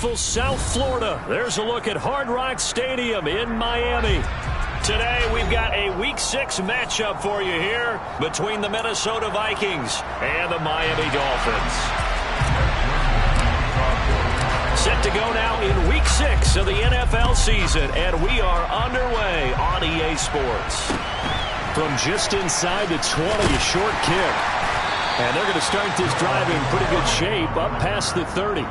beautiful South Florida. There's a look at Hard Rock Stadium in Miami. Today, we've got a Week 6 matchup for you here between the Minnesota Vikings and the Miami Dolphins. Set to go now in Week 6 of the NFL season, and we are underway on EA Sports. From just inside the 20, a short kick. And they're going to start this drive in pretty good shape up past the 30.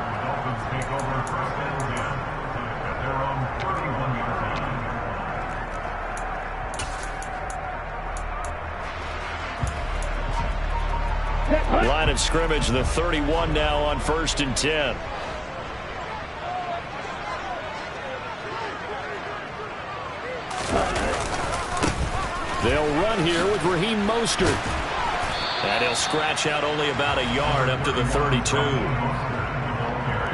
Line of scrimmage, the 31 now on 1st and 10. They'll run here with Raheem Mostert. And he'll scratch out only about a yard up to the 32.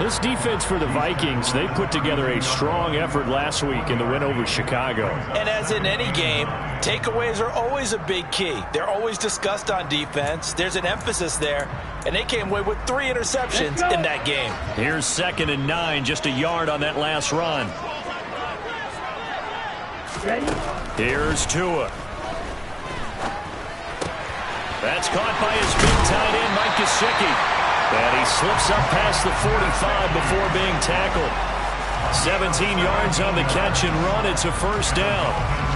This defense for the Vikings, they put together a strong effort last week in the win over Chicago. And as in any game, takeaways are always a big key. They're always discussed on defense. There's an emphasis there. And they came away with 3 interceptions in that game. Here's 2nd and 9, just a yard on that last run. Here's Tua. That's caught by his big tight end, Mike Gesicki. And he slips up past the 45 before being tackled. 17 yards on the catch and run. It's a first down.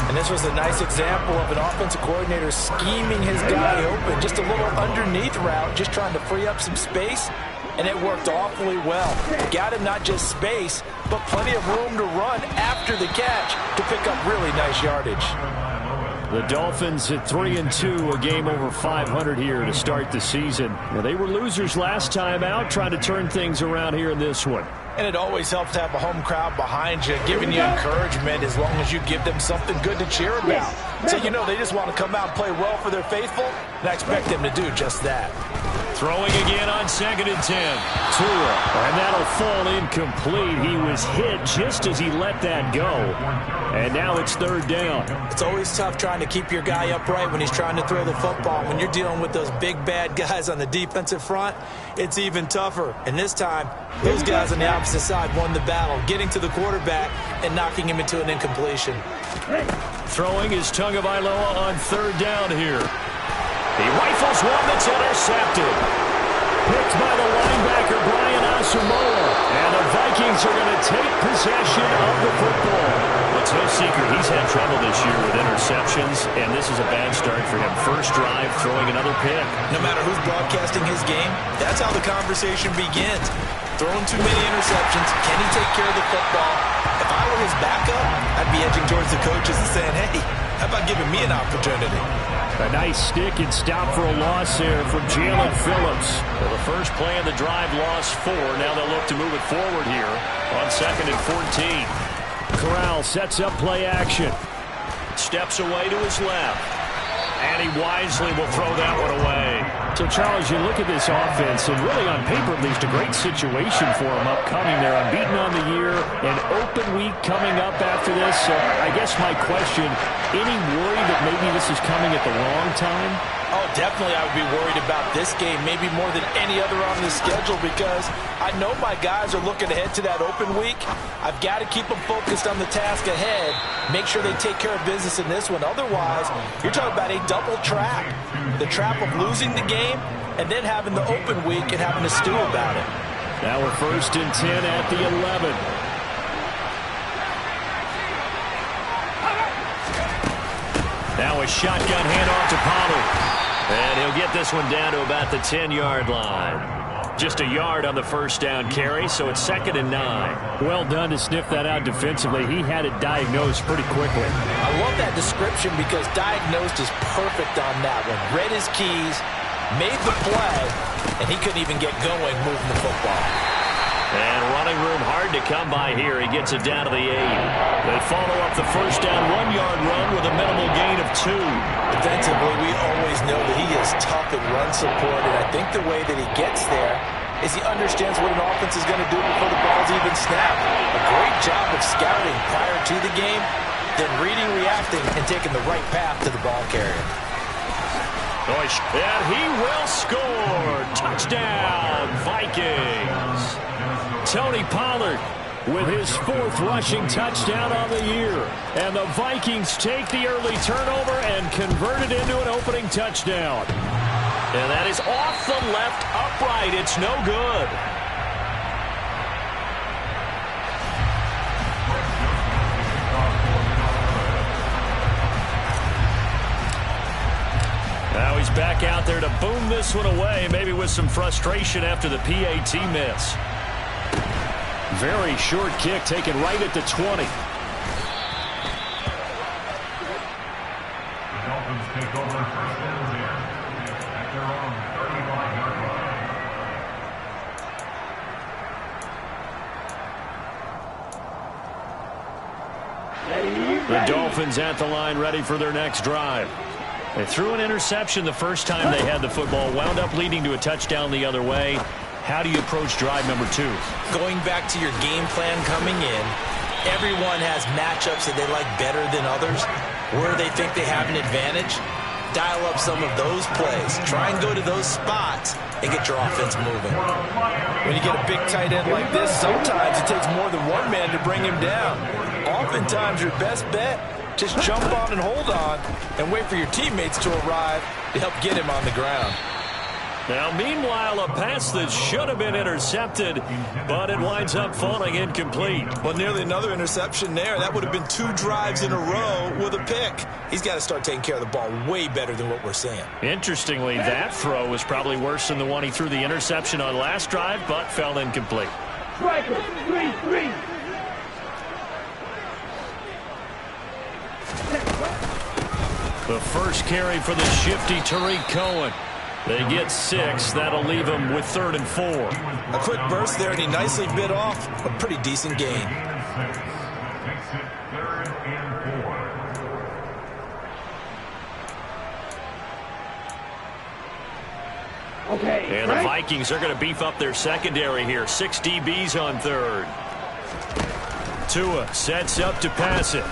And this was a nice example of an offensive coordinator scheming his guy open. Just a little underneath route, just trying to free up some space. And it worked awfully well. Got him not just space, but plenty of room to run after the catch to pick up really nice yardage. The Dolphins at 3-2, a game over 500 here to start the season. Now, they were losers last time out, trying to turn things around here in this one. And it always helps to have a home crowd behind you, giving you encouragement as long as you give them something good to cheer about. So, you know, they just want to come out and play well for their faithful, and I expect them to do just that. Throwing again on 2nd and 10. Tua, and that'll fall incomplete. He was hit just as he let that go. And now it's 3rd down. It's always tough trying to keep your guy upright when he's trying to throw the football. When you're dealing with those big, bad guys on the defensive front, it's even tougher. And this time, those guys on the opposite side won the battle, getting to the quarterback and knocking him into an incompletion. Throwing is Tagovailoa on 3rd down here. He rifles one that's intercepted. Picked by the linebacker, Brian Asamoah. And the Vikings are going to take possession of the football. It's no secret he's had trouble this year with interceptions, and this is a bad start for him. First drive, throwing another pick. No matter who's broadcasting his game, that's how the conversation begins. Throwing too many interceptions. Can he take care of the football? If I were his backup, I'd be edging towards the coaches and saying, hey, how about giving me an opportunity? A nice stick and stop for a loss there from Jalen Phillips. Well, the first play of the drive lost 4. Now they'll look to move it forward here on 2nd and 14. Corral sets up play action. Steps away to his left. And he wisely will throw that one away. So, Charles, you look at this offense, and really on paper, at least a great situation for them upcoming. They're unbeaten on the year, an open week coming up after this. So I guess my question, any worry that maybe this is coming at the wrong time? Oh, definitely I would be worried about this game, maybe more than any other on the schedule, because I know my guys are looking ahead to that open week. I've got to keep them focused on the task ahead, make sure they take care of business in this one. Otherwise, you're talking about a double trap. The trap of losing the game and then having the open week and having to stew about it. Now we're 1st and 10 at the 11. Now a shotgun handoff to Pollard. And he'll get this one down to about the 10-yard line. Just a yard on the first down carry, so it's 2nd and 9. Well done to sniff that out defensively. He had it diagnosed pretty quickly. I love that description because diagnosed is perfect on that one. Read his keys, made the play, and he couldn't even get going moving the football. And running room hard to come by here. He gets it down to the 8. They follow up the first down 1-yard run with a minimal gain of 2. Defensively, we always know that he is tough in run support, and I think the way that he gets there is he understands what an offense is going to do before the ball's even snapped. A great job of scouting prior to the game, then reading, reacting, and taking the right path to the ball carrier. And he will score. Touchdown, Vikings. Tony Pollard with his 4th rushing touchdown on the year. And the Vikings take the early turnover and convert it into an opening touchdown. And that is off the left upright. It's no good. Now he's back out there to boom this one away, maybe with some frustration after the PAT miss. Very short kick taken right at the 20. The Dolphins take over first and 10 at their own 35-yard line. The Dolphins at the line, ready for their next drive. They threw an interception the first time they had the football, wound up leading to a touchdown the other way. How do you approach drive number 2? Going back to your game plan coming in, everyone has matchups that they like better than others. Where they think they have an advantage, dial up some of those plays. Try and go to those spots and get your offense moving. When you get a big tight end like this, sometimes it takes more than one man to bring him down. Oftentimes, your best bet, just jump on and hold on and wait for your teammates to arrive to help get him on the ground. Now, meanwhile, a pass that should have been intercepted, but it winds up falling incomplete. Well, nearly another interception there. That would have been 2 drives in a row with a pick. He's got to start taking care of the ball way better than what we're seeing. Interestingly, that throw was probably worse than the one he threw the interception on last drive, but fell incomplete. Striker, 3-3. The first carry for the shifty Tariq Cohen. They get 6. That'll leave them with 3rd and 4. A quick burst there, and he nicely bit off a pretty decent gain. Makes it 3rd and 4. Okay. And the Vikings are going to beef up their secondary here. 6 DBs on 3rd. Tua sets up to pass it.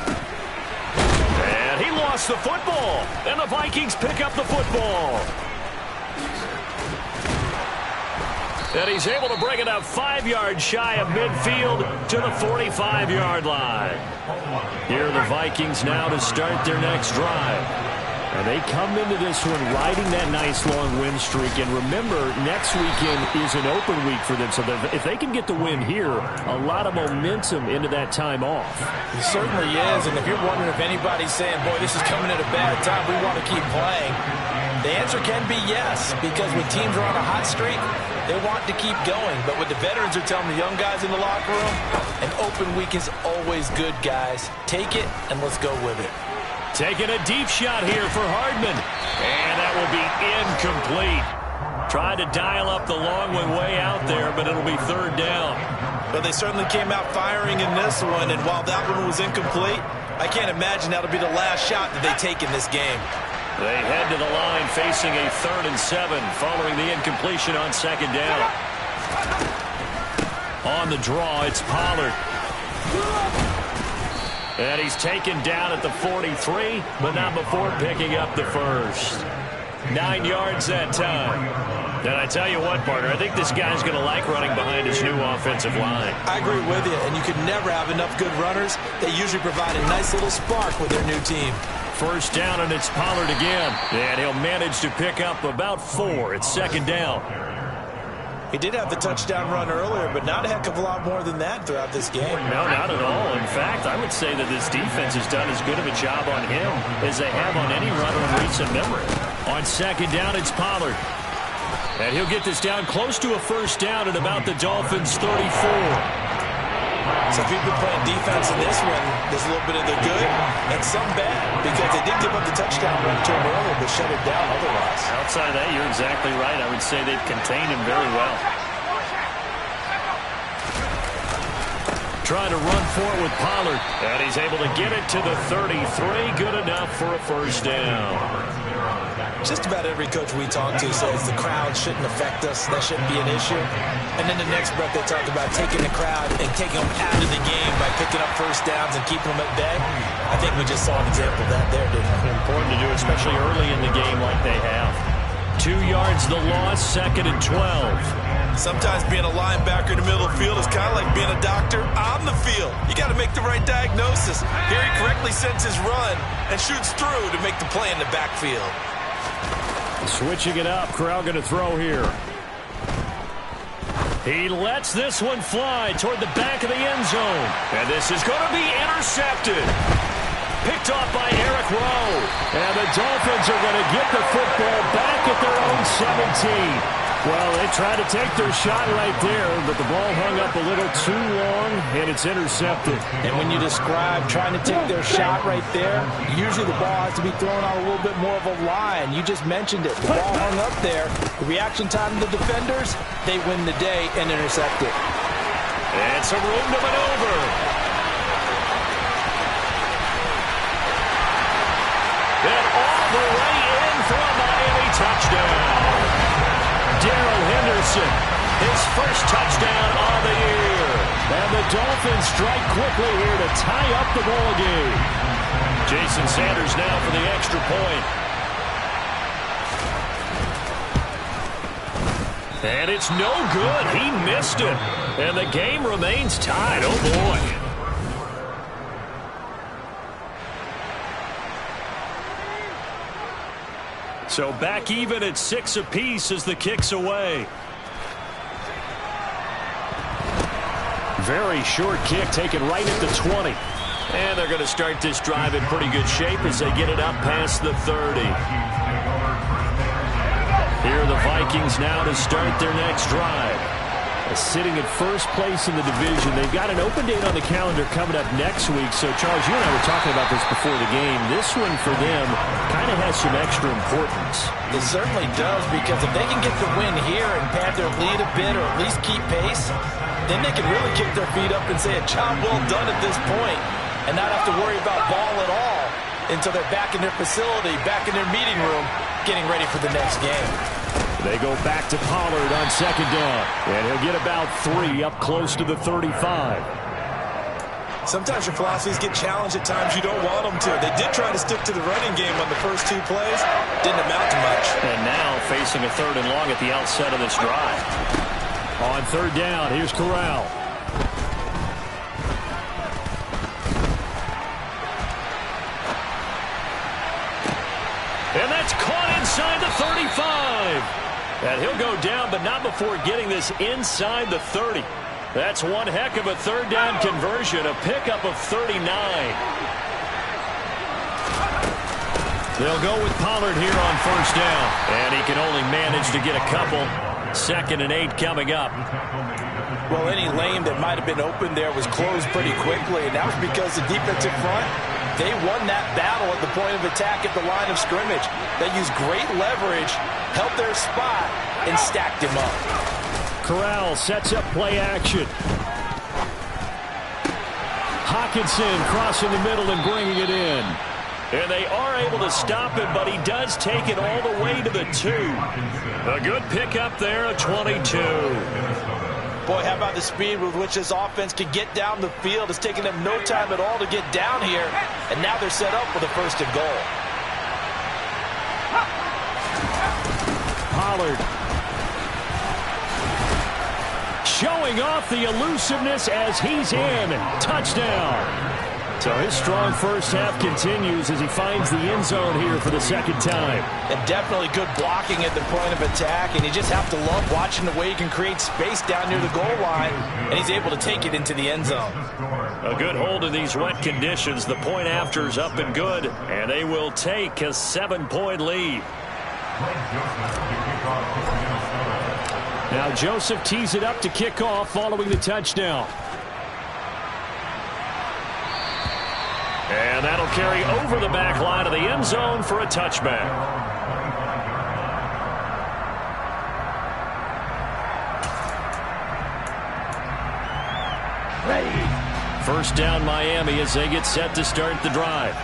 And he lost the football. And the Vikings pick up the football. And he's able to bring it up 5 yards shy of midfield to the 45-yard line. Here are the Vikings now to start their next drive. And they come into this one riding that nice long win streak. And remember, next weekend is an open week for them. So if they can get the win here, a lot of momentum into that time off. It certainly is. And if you're wondering if anybody's saying, boy, this is coming at a bad time, we want to keep playing, the answer can be yes. Because when teams are on a hot streak, they want to keep going. But what the veterans are telling the young guys in the locker room, an open week is always good, guys. Take it, and let's go with it. Taking a deep shot here for Hardman. And that will be incomplete. Tried to dial up the long one way out there, but it'll be 3rd down. But they certainly came out firing in this one, and while that one was incomplete, I can't imagine that'll be the last shot that they take in this game. They head to the line facing a 3rd and 7 following the incompletion on 2nd down. On the draw, it's Pollard. And he's taken down at the 43, but not before picking up the first. 9 yards that time. And I tell you what, partner, I think this guy's going to like running behind his new offensive line. I agree with you, and you can never have enough good runners. They usually provide a nice little spark with their new team. 1st down, and it's Pollard again. And he'll manage to pick up about 4. It's 2nd down. He did have the touchdown run earlier, but not a heck of a lot more than that throughout this game. No, not at all. In fact, I would say that this defense has done as good of a job on him as they have on any runner in recent memory. On 2nd down, it's Pollard. And he'll get this down close to a 1st down at about the Dolphins' 34. So if you've been playing defense in this one, there's a little bit of the good and some bad, because they did give up the touchdown run to him earlier, but shut it down otherwise. Outside of that, you're exactly right. I would say they've contained him very well. Trying to run for it with Pollard, and he's able to get it to the 33. Good enough for a 1st down. Just about every coach we talk to says the crowd shouldn't affect us. That shouldn't be an issue. And then the next breath they talk about taking the crowd and taking them out of the game by picking up 1st downs and keeping them at bay. I think we just saw an example of that there, didn't we? Important to do, especially early in the game like they have. 2 yards the loss, 2nd and 12. Sometimes being a linebacker in the middle of the field is kind of like being a doctor on the field. You got to make the right diagnosis. Here he correctly sends his run and shoots through to make the play in the backfield. Switching it up, Corral going to throw here. He lets this one fly toward the back of the end zone. And this is going to be intercepted. Picked off by Aac100. And the Dolphins are going to get the football back at their own 17. Well, they tried to take their shot right there, but the ball hung up a little too long, and it's intercepted. And when you describe trying to take their shot right there, usually the ball has to be thrown out a little bit more of a line. You just mentioned it. The ball hung up there. The reaction time of the defenders, they win the day and intercept it. And some room to maneuver. And all the way in for a Miami touchdown. Darrell Henderson, his first touchdown on the year. And the Dolphins strike quickly here to tie up the ball game. Jason Sanders now for the extra point. And it's no good. He missed it. And the game remains tied. Oh, boy. So back even at 6 apiece as the kick's away. Very short kick taken right at the 20. And they're going to start this drive in pretty good shape as they get it up past the 30. Here are the Vikings now to start their next drive. Sitting at first place in the division. They've got an open date on the calendar coming up next week. So, Charles, you and I were talking about this before the game. This one for them kind of has some extra importance. It certainly does, because if they can get the win here and pad their lead a bit or at least keep pace, then they can really kick their feet up and say a job well done at this point and not have to worry about ball at all until they're back in their facility, back in their meeting room, getting ready for the next game. They go back to Pollard on second down. And he'll get about 3 up close to the 35. Sometimes your philosophies get challenged at times you don't want them to. They did try to stick to the running game on the first 2 plays. Didn't amount to much. And now facing a 3rd and long at the outset of this drive. On 3rd down, here's Corral. And that's caught inside the 35. And he'll go down, but not before getting this inside the 30. That's one heck of a 3rd down conversion, a pickup of 39. They'll go with Pollard here on 1st down. And he can only manage to get a couple. 2nd and 8 coming up. Well, any lane that might have been open there was closed pretty quickly, and that was because the defensive front, they won that battle at the point of attack at the line of scrimmage. They used great leverage, held their spot, and stacked him up. Corral sets up play action. Hawkinson crossing the middle and bringing it in. And they are able to stop him, but he does take it all the way to the 2. A good pickup there, a 22. Boy, how about the speed with which this offense can get down the field? It's taken them no time at all to get down here, and now they're set up for the 1st and goal. Pollard showing off the elusiveness as he's in. Touchdown. So his strong first half continues as he finds the end zone here for the 2nd time. And definitely good blocking at the point of attack, and you just have to love watching the way he can create space down near the goal line, and he's able to take it into the end zone. A good hold in these wet conditions. The point after is up and good, and they will take a 7-point lead. Now Joseph tees it up to kick off following the touchdown. And that'll carry over the back line of the end zone for a touchback. First down Miami as they get set to start the drive.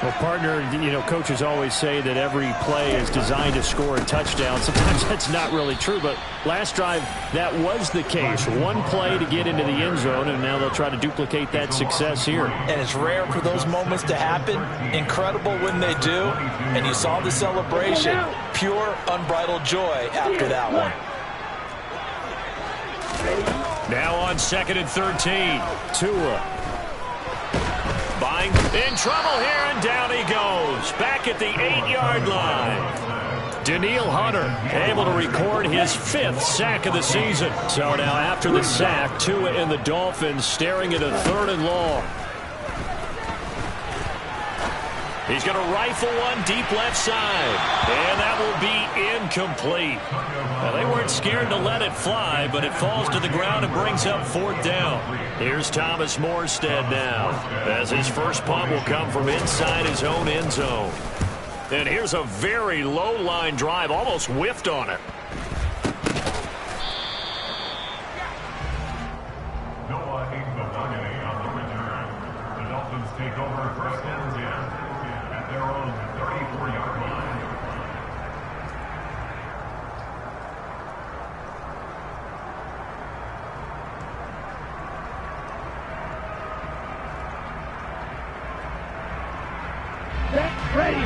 Well, partner, you know, coaches always say that every play is designed to score a touchdown. Sometimes that's not really true, but last drive, that was the case. One play to get into the end zone, and now they'll try to duplicate that success here. And it's rare for those moments to happen. Incredible when they do. And you saw the celebration. Pure, unbridled joy after that one. Now on 2nd and 13. Tua. Buying in trouble here, and down he goes. Back at the 8-yard line. Danielle Hunter able to record his 5th sack of the season. So now after the sack, Tua and the Dolphins staring at a 3rd and long. He's going to rifle one deep left side. And that will be incomplete. Now, they weren't scared to let it fly, but it falls to the ground and brings up 4th down. Here's Thomas Morstead now, as his first punt will come from inside his own end zone. And here's a very low-line drive, almost whiffed on it. Noah Aac100 on the return. The Dolphins take over 1st and 10 at their own 34-yard line.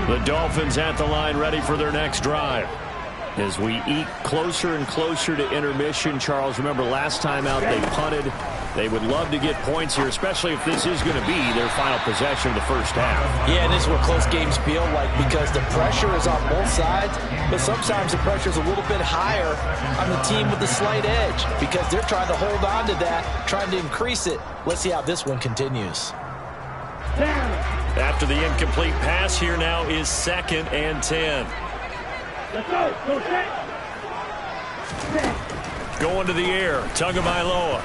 The Dolphins at the line, ready for their next drive. As we eke closer and closer to intermission, Charles, remember last time out they punted. They would love to get points here, especially if this is going to be their final possession of the first half. Yeah, and this is what close games feel like, because the pressure is on both sides, but sometimes the pressure is a little bit higher on the team with the slight edge, because they're trying to hold on to that, trying to increase it. Let's see how this one continues. After the incomplete pass, here now is 2nd and 10. Let's go. Go set. Going to the air. Tagovailoa.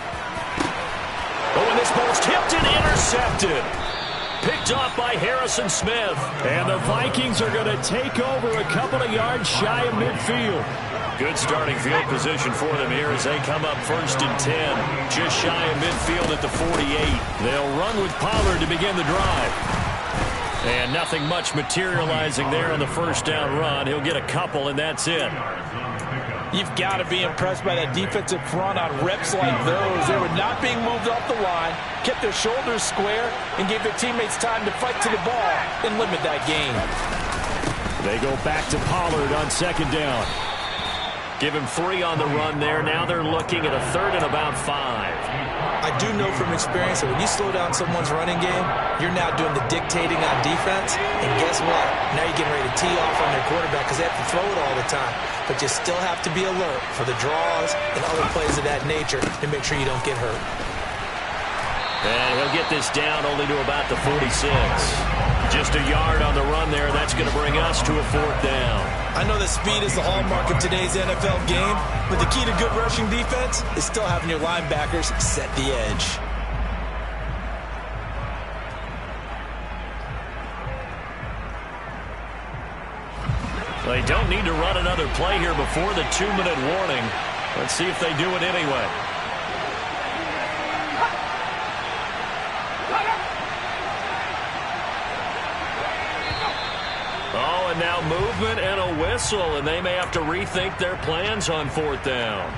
Oh, and this ball's tipped and intercepted. Picked off by Harrison Smith. And the Vikings are going to take over a couple of yards shy of midfield. Good starting field position for them here as they come up 1st and 10. Just shy of midfield at the 48. They'll run with Pollard to begin the drive. And nothing much materializing there on the first down run. He'll get a couple, and that's it. You've got to be impressed by that defensive front on reps like those. They were not being moved off the line, kept their shoulders square, and gave their teammates time to fight to the ball and limit that gain. They go back to Pollard on 2nd down. Give him 3 on the run there. Now they're looking at a 3rd and about 5. I do know from experience that when you slow down someone's running game, you're now doing the dictating on defense. And guess what? Now you're getting ready to tee off on their quarterback because they have to throw it all the time. But you still have to be alert for the draws and other plays of that nature to make sure you don't get hurt. And he'll get this down only to about the 46. Just a yard on the run there. That's going to bring us to a 4th down. I know that speed is the hallmark of today's NFL game, but the key to good rushing defense is still having your linebackers set the edge. They don't need to run another play here before the 2-minute warning. Let's see if they do it anyway. Oh, and now movement and a whistle, and they may have to rethink their plans on 4th down.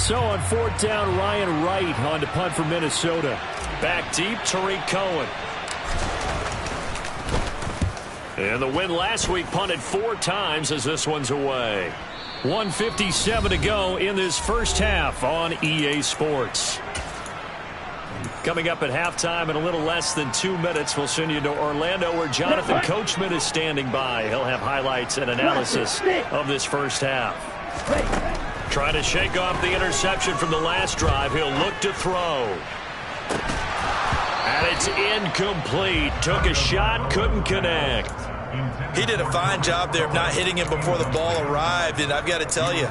So on 4th down, Ryan Wright on to punt for Minnesota. Back deep, Tariq Cohen. And the win last week punted 4 times as this one's away. 1:57 to go in this first half on EA Sports. Coming up at halftime in a little less than 2 minutes, we'll send you to Orlando where Jonathan Coachman is standing by. He'll have highlights and analysis of this first half. Trying to shake off the interception from the last drive. He'll look to throw. And it's incomplete. Took a shot, couldn't connect. He did a fine job there of not hitting him before the ball arrived, and I've got to tell you,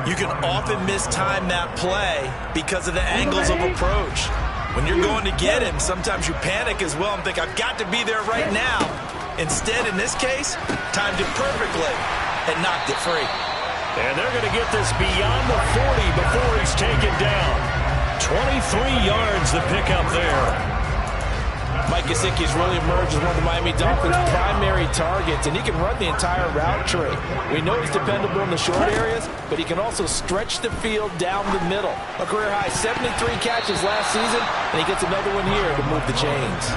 you can often mistime that play because of the angles of approach. When you're going to get him, sometimes you panic as well and think, I've got to be there right now. Instead, in this case, timed it perfectly and knocked it free. And they're going to get this beyond the 40 before he's taken down. 23 yards the pickup there. Mike, Gesicki's really emerged as one of the Miami Dolphins' primary targets, and he can run the entire route tree. We know he's dependable in the short areas, but he can also stretch the field down the middle. A career-high 73 catches last season, and he gets another one here to move the chains.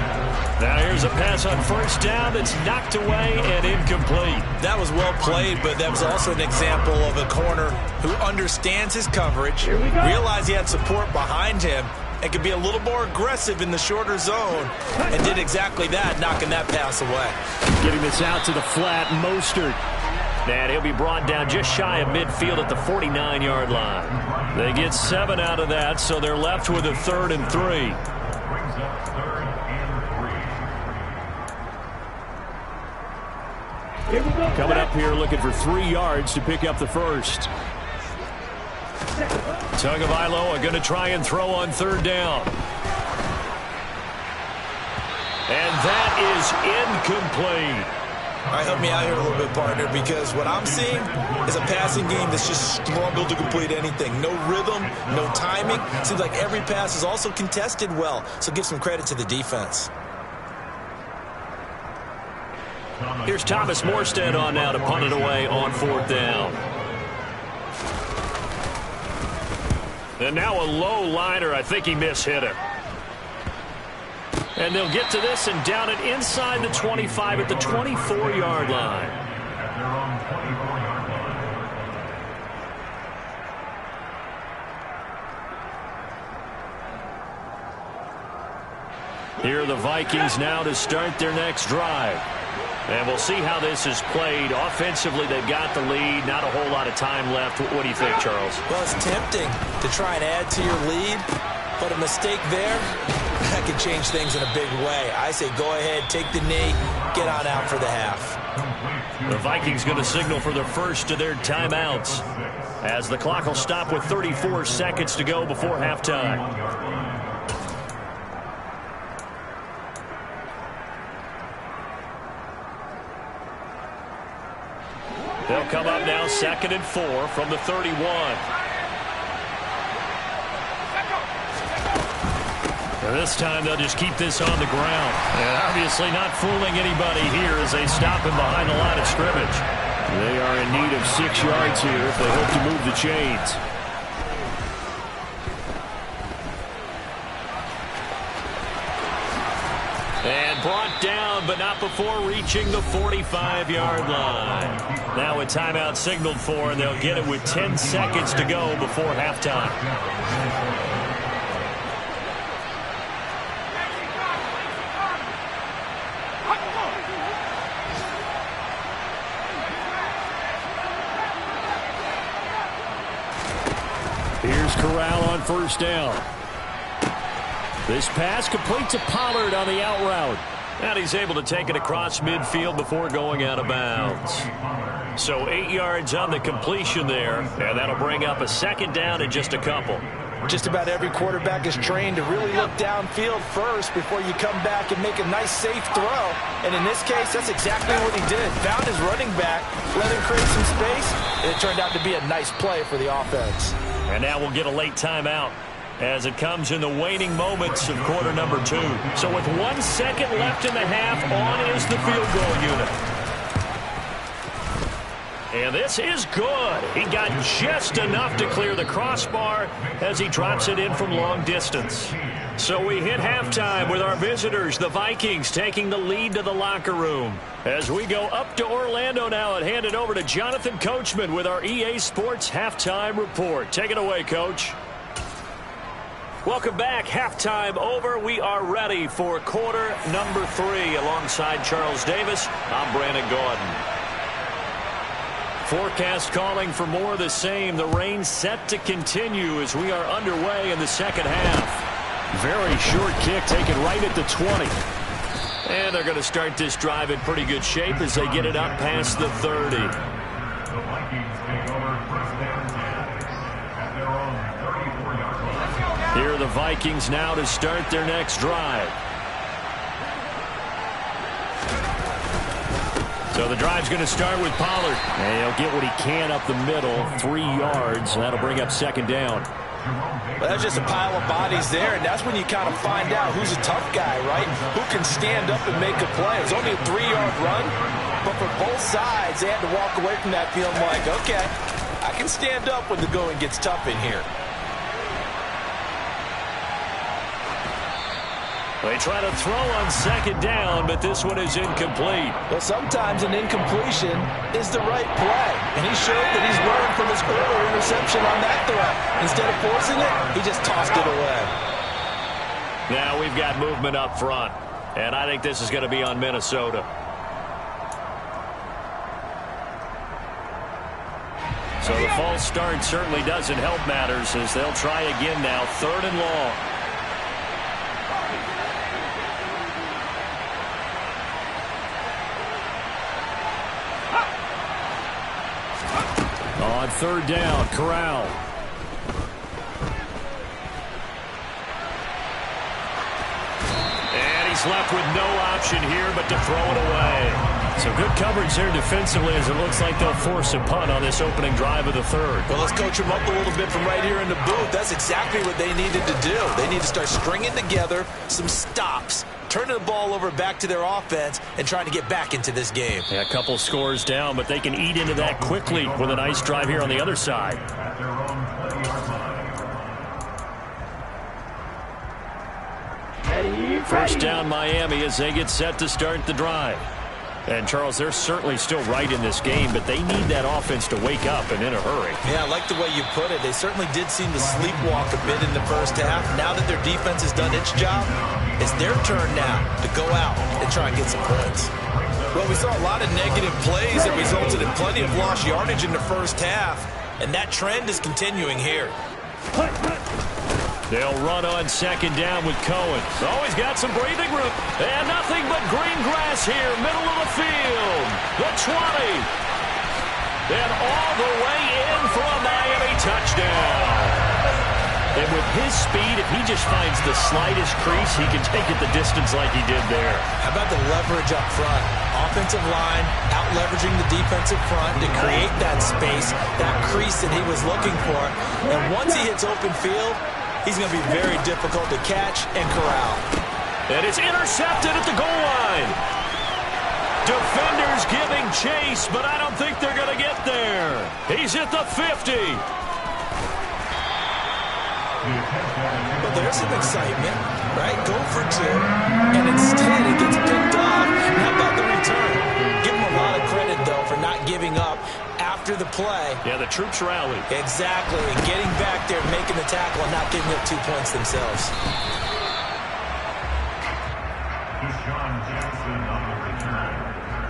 Now here's a pass on first down that's knocked away and incomplete. That was well played, but that was also an example of a corner who understands his coverage, realized he had support behind him, and could be a little more aggressive in the shorter zone, and did exactly that, knocking that pass away. Getting this out to the flat, Mostert. And he'll be brought down just shy of midfield at the 49-yard line. They get 7 out of that, so they're left with a 3rd and 3. Brings up 3rd and 3. Here we go. Coming up here looking for 3 yards to pick up the first. Tagovailoa going to try and throw on 3rd down. And that is incomplete. All right, help me out here a little bit, partner, because what I'm seeing is a passing game that's just struggled to complete anything. No rhythm, no timing. Seems like every pass is also contested well, so give some credit to the defense. Here's Thomas Morstead on now to punt it away on 4th down. And now a low liner. I think he mishit it. And they'll get to this and down it inside the 25 at the 24-yard line. At their own 24-yard line. Here are the Vikings now to start their next drive. And we'll see how this is played. Offensively, they've got the lead. Not a whole lot of time left. What do you think, Charles? Well, it's tempting to try and add to your lead, but a mistake there, that could change things in a big way. I say go ahead, take the knee, get on out for the half. The Vikings going to signal for the first of their timeouts as the clock will stop with 34 seconds to go before halftime. They'll come up now 2nd and 4 from the 31. And this time they'll just keep this on the ground. And obviously not fooling anybody here as they stop him behind the line of scrimmage. They are in need of 6 yards here if they hope to move the chains. And brought down, but not before reaching the 45-yard line. Now a timeout signaled for, and they'll get it with 10 seconds to go before halftime. Here's Corral on 1st down. This pass complete to Pollard on the out route. And he's able to take it across midfield before going out of bounds. So 8 yards on the completion there, and that'll bring up a 2nd down in just a couple. Just about every quarterback is trained to really look downfield first before you come back and make a nice, safe throw. And in this case, that's exactly what he did. Found his running back, let him create some space, and it turned out to be a nice play for the offense. And now we'll get a late timeout as it comes in the waning moments of quarter number 2. So with 1 second left in the half, on is the field goal unit. And this is good. He got just enough to clear the crossbar as he drops it in from long distance. So we hit halftime with our visitors, the Vikings, taking the lead to the locker room. As we go up to Orlando now and hand it over to Jonathan Coachman with our EA Sports Halftime Report. Take it away, Coach. Welcome back. Halftime over. We are ready for quarter number 3. Alongside Charles Davis, I'm Brandon Gordon. Forecast calling for more of the same. The rain set to continue as we are underway in the second half. Very short kick taken right at the 20. And they're going to start this drive in pretty good shape as they get it up past the 30. The Vikings take over 1st and 10 at their own 34-yard line. Here are the Vikings now to start their next drive. So the drive's going to start with Pollard. And he'll get what he can up the middle, 3 yards. That'll bring up 2nd down. But that's just a pile of bodies there, and that's when you kind of find out who's a tough guy, right? Who can stand up and make a play. It was only a 3-yard run, but for both sides, they had to walk away from that feeling like, okay, I can stand up when the going gets tough in here. They try to throw on second down, but this one is incomplete. Well, sometimes an incompletion is the right play, and he showed that he's learned from his earlier interception on that throw. Instead of forcing it, he just tossed it away. Now we've got movement up front, and I think this is going to be on Minnesota. So the false start certainly doesn't help matters as they'll try again now, 3rd and long. On 3rd down, Corral. And he's left with no option here but to throw it away. So good coverage there defensively as it looks like they'll force a punt on this opening drive of the 3rd. Well, let's coach them up a little bit from right here in the booth. That's exactly what they needed to do. They need to start stringing together some stops, turning the ball over back to their offense, and trying to get back into this game. Yeah, a couple scores down, but they can eat into that quickly with a nice drive here on the other side. At their own 20-yard line. First down Miami as they get set to start the drive. And, Charles, they're certainly still right in this game, but they need that offense to wake up and in a hurry. Yeah, I like the way you put it. They certainly did seem to sleepwalk a bit in the first half. Now that their defense has done its job, it's their turn now to go out and try and get some points. Well, we saw a lot of negative plays that resulted in plenty of lost yardage in the first half, and that trend is continuing here. They'll run on second down with Cohen. Always got some breathing room. And nothing but green grass here, middle of the field. The 20. And all the way in for a Miami touchdown. And with his speed, if he just finds the slightest crease, he can take it the distance like he did there. How about the leverage up front? Offensive line out-leveraging the defensive front to create that space, that crease that he was looking for. And once he hits open field, he's going to be very difficult to catch and corral. And it's intercepted at the goal line. Defenders giving chase, but I don't think they're going to get there. He's at the 50. But there's some excitement, right? Go for 2, and instead it gets picked off. How about the return? Give him a lot of credit, though, for not giving up after the play. Yeah, the troops rallied. Exactly, and getting back there, making the tackle, and not giving up 2 points themselves. Deshaun Jackson on the return.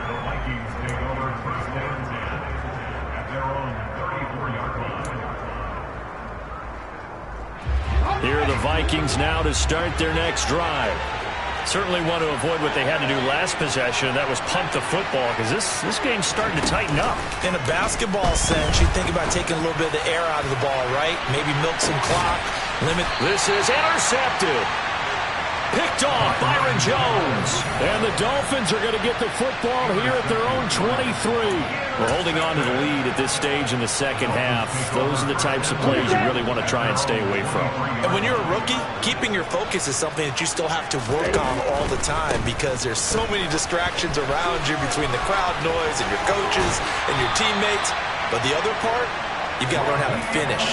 The Vikings take over 1st and 10 at their own 34-yard line. Here are the Vikings now to start their next drive. Certainly want to avoid what they had to do last possession. That was punt the football because this game's starting to tighten up. In a basketball sense, you think about taking a little bit of the air out of the ball, right? Maybe milk some clock, limit. This is intercepted. Picked off Byron Jones. And the Dolphins are going to get the football here at their own 23. We're holding on to the lead at this stage in the second half. Those are the types of plays you really want to try and stay away from. And when you're a rookie, keeping your focus is something that you still have to work on all the time because there's so many distractions around you between the crowd noise and your coaches and your teammates. But the other part, you've got to learn how to finish.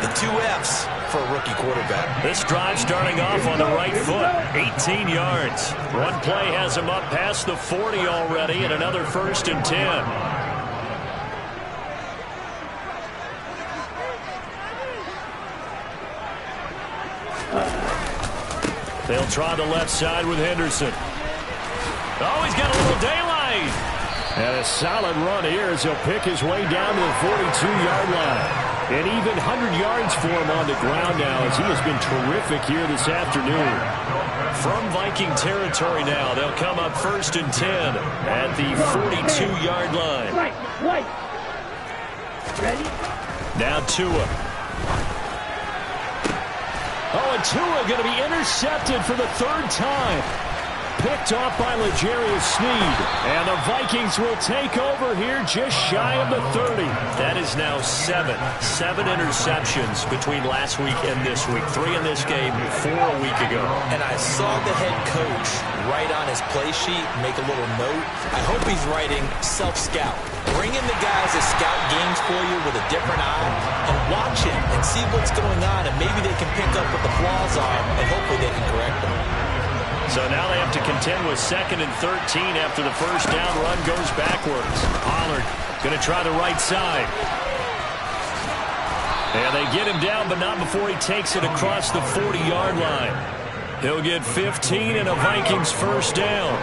The 2 F's for a rookie quarterback. This drive starting off on the right foot. 18 yards. One play has him up past the 40 already and another 1st and 10. They'll try the left side with Henderson. Oh, he's got a little daylight. And a solid run here as he'll pick his way down to the 42-yard line. An even 100 yards for him on the ground now as he has been terrific here this afternoon. From Viking territory now, they'll come up 1st and 10 at the 42-yard line. Right. Ready? Now Tua. Oh, and Tua going to be intercepted for the 3rd time. Picked off by L'Jarius Sneed. And the Vikings will take over here just shy of the 30. That is now 7 interceptions between last week and this week. 3 in this game, 4 a week ago. And I saw the head coach write on his play sheet, make a little note. I hope he's writing self-scout. Bring in the guys that scout games for you with a different eye and watch him and see what's going on, and maybe they can pick up what the flaws are, and hopefully they can correct them. So now they have to contend with 2nd and 13 after the first down run goes backwards. Pollard going to try the right side. And they get him down, but not before he takes it across the 40-yard line. He'll get 15 and a Vikings first down.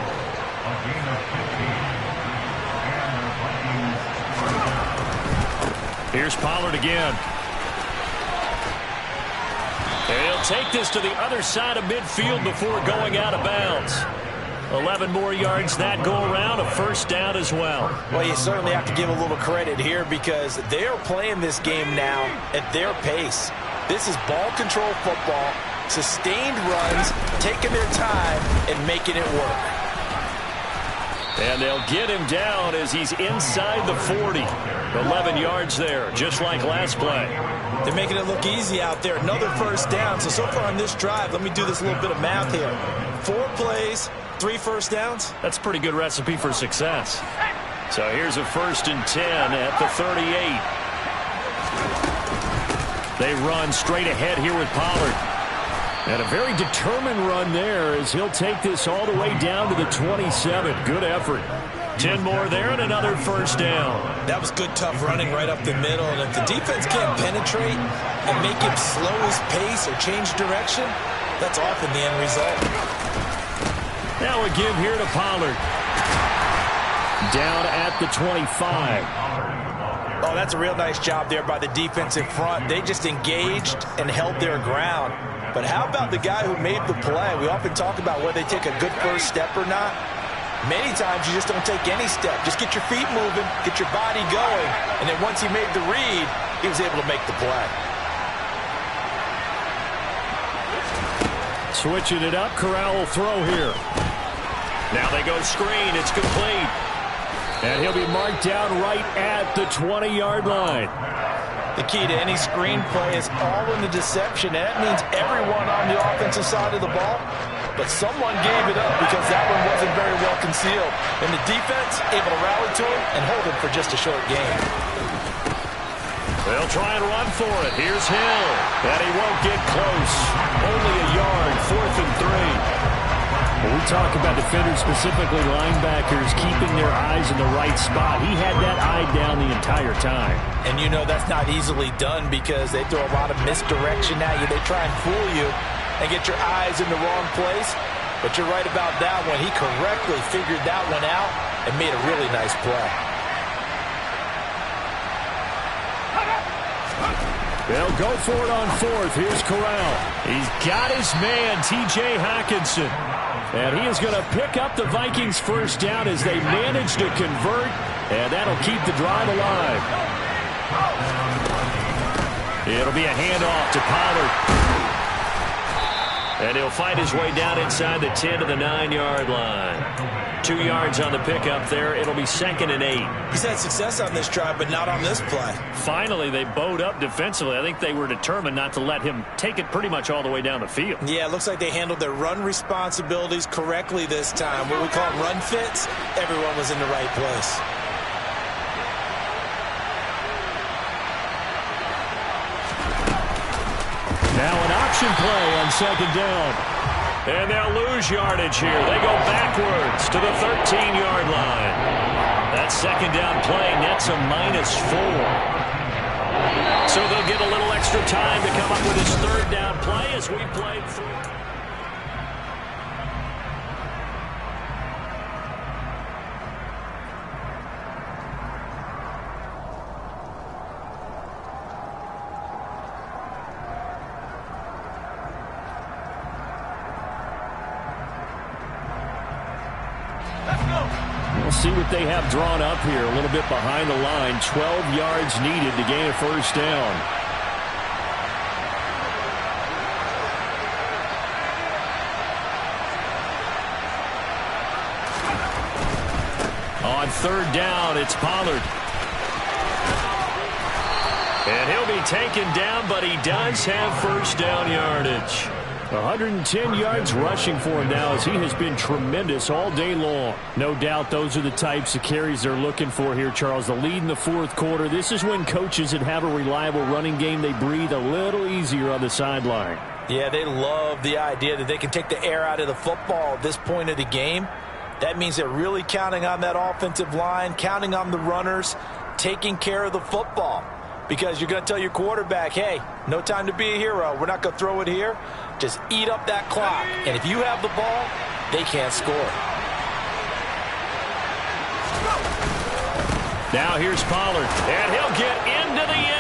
Here's Pollard again. And he'll take this to the other side of midfield before going out of bounds. 11 more yards that go around, a first down as well. Well, you certainly have to give a little credit here because they're playing this game now at their pace. This is ball control football, sustained runs, taking their time and making it work. And they'll get him down as he's inside the 40. 11 yards there, just like last play. They're making it look easy out there. Another first down. So far on this drive, let me do this little bit of math here. 4 plays, 3 first downs. That's a pretty good recipe for success. So here's a 1st and 10 at the 38. They run straight ahead here with Pollard. And a very determined run there as he'll take this all the way down to the 27. Good effort. 10 more there and another first down. That was good, tough running right up the middle. And if the defense can't penetrate and make him slow his pace or change direction, that's often the end result. Now a give here to Pollard. Down at the 25. Oh, that's a real nice job there by the defense in front. They just engaged and held their ground. But how about the guy who made the play? We often talk about whether they take a good first step or not. Many times you just don't take any step. Just get your feet moving, get your body going, and then once he made the read, he was able to make the play. Switching it up, Corral will throw here. Now they go screen, it's complete. And he'll be marked down right at the 20-yard line. The key to any screen play is all in the deception. And that means everyone on the offensive side of the ball. But someone gave it up because that one wasn't very well concealed. And the defense able to rally to him and hold him for just a short game. They'll try and run for it. Here's Hill. And he won't get close. Only a yard, 4th and 3. When we talk about defenders, specifically linebackers, keeping their eyes in the right spot, he had that eye down the entire time. And you know that's not easily done because they throw a lot of misdirection at you. They try and fool you and get your eyes in the wrong place. But you're right about that one. He correctly figured that one out and made a really nice play. They'll go for it on 4th. Here's Corral. He's got his man, T.J. Hockenson. And he is going to pick up the Vikings first down as they manage to convert. And that'll keep the drive alive. It'll be a handoff to Pollard. And he'll fight his way down inside the 10 to the 9-yard line. 2 yards on the pickup there. It'll be 2nd and 8. He's had success on this drive, but not on this play. Finally, they bowed up defensively. I think they were determined not to let him take it pretty much all the way down the field. Yeah, it looks like they handled their run responsibilities correctly this time. What we call run fits, everyone was in the right place. Now an option play on 2nd down. And they'll lose yardage here. They go backwards to the 13-yard line. That 2nd down play nets a -4. So they'll get a little extra time to come up with his 3rd down play as we played through. We'll see what they have drawn up here. A little bit behind the line. 12 yards needed to gain a first down. On third down, it's Pollard. And he'll be taken down, but he does have first down yardage. 110 yards rushing for him now as he has been tremendous all day long. No doubt those are the types of carries they're looking for here, Charles. The lead in the fourth quarter. This is when coaches that have a reliable running game, they breathe a little easier on the sideline. Yeah, they love the idea that they can take the air out of the football at this point of the game. That means they're really counting on that offensive line, counting on the runners, taking care of the football. Because you're going to tell your quarterback, hey, no time to be a hero. We're not going to throw it here. Just eat up that clock. And if you have the ball, they can't score. Now here's Pollard. And he'll get into the